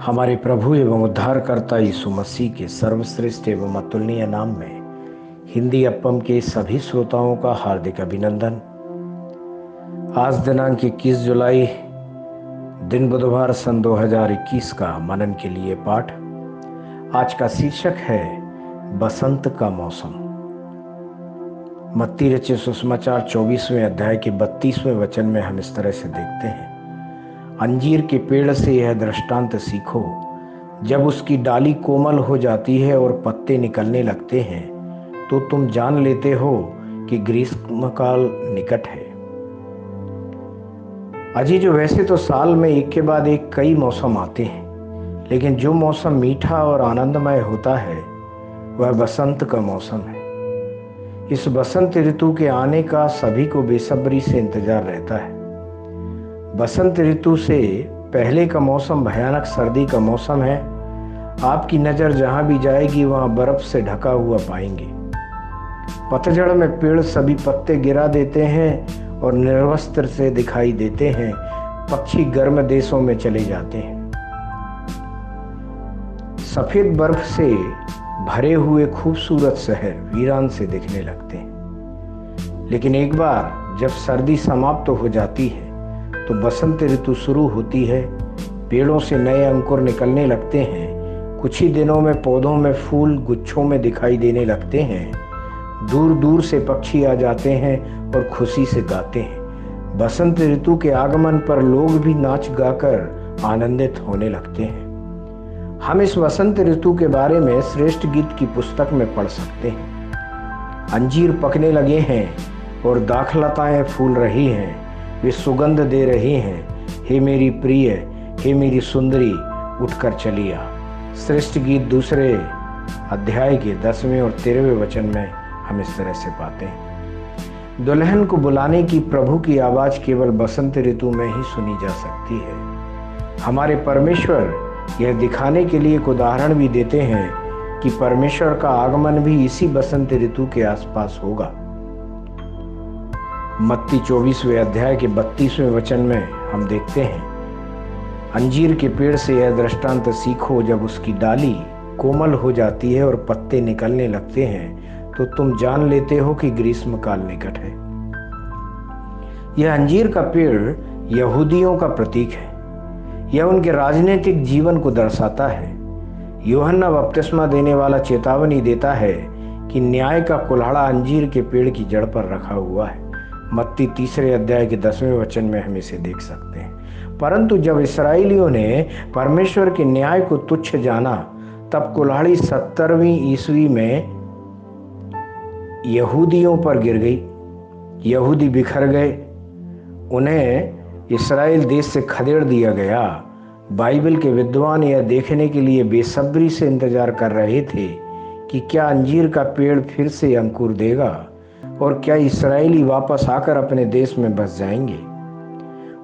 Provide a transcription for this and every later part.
हमारे प्रभु एवं उद्धारकर्ता यीशु मसीह के सर्वश्रेष्ठ एवं अतुलनीय नाम में हिंदी अपम के सभी श्रोताओं का हार्दिक अभिनंदन। आज दिनांक 21 जुलाई दिन बुधवार सन 2021 का मनन के लिए पाठ। आज का शीर्षक है बसंत का मौसम। मत्ती रचित सुसमाचार 24वें अध्याय के 32वें वचन में हम इस तरह से देखते हैं, अंजीर के पेड़ से यह दृष्टांत सीखो, जब उसकी डाली कोमल हो जाती है और पत्ते निकलने लगते हैं तो तुम जान लेते हो कि ग्रीष्मकाल निकट है। अजीजों, वैसे तो साल में एक के बाद एक कई मौसम आते हैं, लेकिन जो मौसम मीठा और आनंदमय होता है वह बसंत का मौसम है। इस बसंत ऋतु के आने का सभी को बेसब्री से इंतजार रहता है। बसंत ऋतु से पहले का मौसम भयानक सर्दी का मौसम है। आपकी नज़र जहाँ भी जाएगी वहाँ बर्फ से ढका हुआ पाएंगे। पतझड़ में पेड़ सभी पत्ते गिरा देते हैं और निर्वस्त्र से दिखाई देते हैं। पक्षी गर्म देशों में चले जाते हैं। सफ़ेद बर्फ से भरे हुए खूबसूरत शहर वीरान से दिखने लगते हैं। लेकिन एक बार जब सर्दी समाप्त हो जाती है तो बसंत ऋतु शुरू होती है। पेड़ों से नए अंकुर निकलने लगते हैं। कुछ ही दिनों में पौधों में फूल गुच्छों में दिखाई देने लगते हैं। दूर दूर से पक्षी आ जाते हैं और खुशी से गाते हैं। बसंत ऋतु के आगमन पर लोग भी नाच गाकर आनंदित होने लगते हैं। हम इस बसंत ऋतु के बारे में श्रेष्ठ गीत की पुस्तक में पढ़ सकते हैं। अंजीर पकने लगे हैं और दाखलताएं फूल रही हैं, वे सुगंध दे रही हैं। हे मेरी प्रिय, हे मेरी सुंदरी, उठकर चली आ। श्रेष्ठ गीत दूसरे अध्याय के 10वें और 13वें वचन में हम इस तरह से पाते हैं। दुल्हन को बुलाने की प्रभु की आवाज केवल बसंत ऋतु में ही सुनी जा सकती है। हमारे परमेश्वर यह दिखाने के लिए एक उदाहरण भी देते हैं कि परमेश्वर का आगमन भी इसी बसंत ऋतु के आसपास होगा। मत्ती 24वें अध्याय के 32वें वचन में हम देखते हैं, अंजीर के पेड़ से यह दृष्टांत सीखो, जब उसकी डाली कोमल हो जाती है और पत्ते निकलने लगते हैं तो तुम जान लेते हो कि ग्रीष्मकाल निकट है। यह अंजीर का पेड़ यहूदियों का प्रतीक है। यह उनके राजनीतिक जीवन को दर्शाता है। यूहन्ना बपतिस्मा देने वाला चेतावनी देता है कि न्याय का कुल्हाड़ा अंजीर के पेड़ की जड़ पर रखा हुआ है। मत्ती 3 अध्याय के 10वें वचन में हम इसे देख सकते हैं। परंतु जब इस्राएलियों ने परमेश्वर के न्याय को तुच्छ जाना, तब कुल्हाड़ी 70वीं ईस्वी में यहूदियों पर गिर गई। यहूदी बिखर गए, उन्हें इस्राएल देश से खदेड़ दिया गया। बाइबल के विद्वान यह देखने के लिए बेसब्री से इंतजार कर रहे थे कि क्या अंजीर का पेड़ फिर से अंकुर देगा और क्या इस्राएली वापस आकर अपने देश में बस जाएंगे।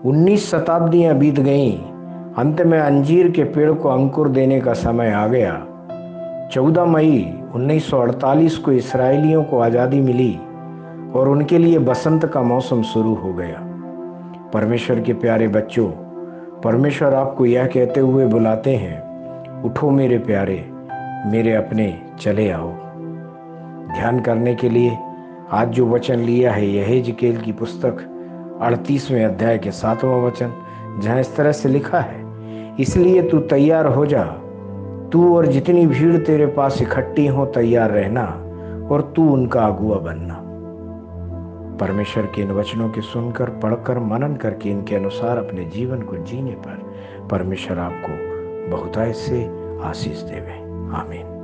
19 शताब्दियां बीत गईं। अंत में अंजीर के पेड़ को अंकुर देने का समय आ गया। 14 मई 1948 को इस्राएलियों को आज़ादी मिली और उनके लिए बसंत का मौसम शुरू हो गया। परमेश्वर के प्यारे बच्चों, परमेश्वर आपको यह कहते हुए बुलाते हैं, उठो मेरे प्यारे, मेरे अपने, चले आओ। ध्यान करने के लिए आज जो वचन लिया है यह यहेजकेल की पुस्तक 38वें अध्याय के 7वां वचन, जहाँ इस तरह से लिखा है, इसलिए तू तैयार हो जा, तू और जितनी भीड़ तेरे पास इकट्ठी हो तैयार रहना और तू उनका अगुआ बनना। परमेश्वर के इन वचनों के सुनकर, पढ़कर, मनन करके इनके अनुसार अपने जीवन को जीने पर परमेश्वर आपको बहुतायत से आशीष देवे। आमीन।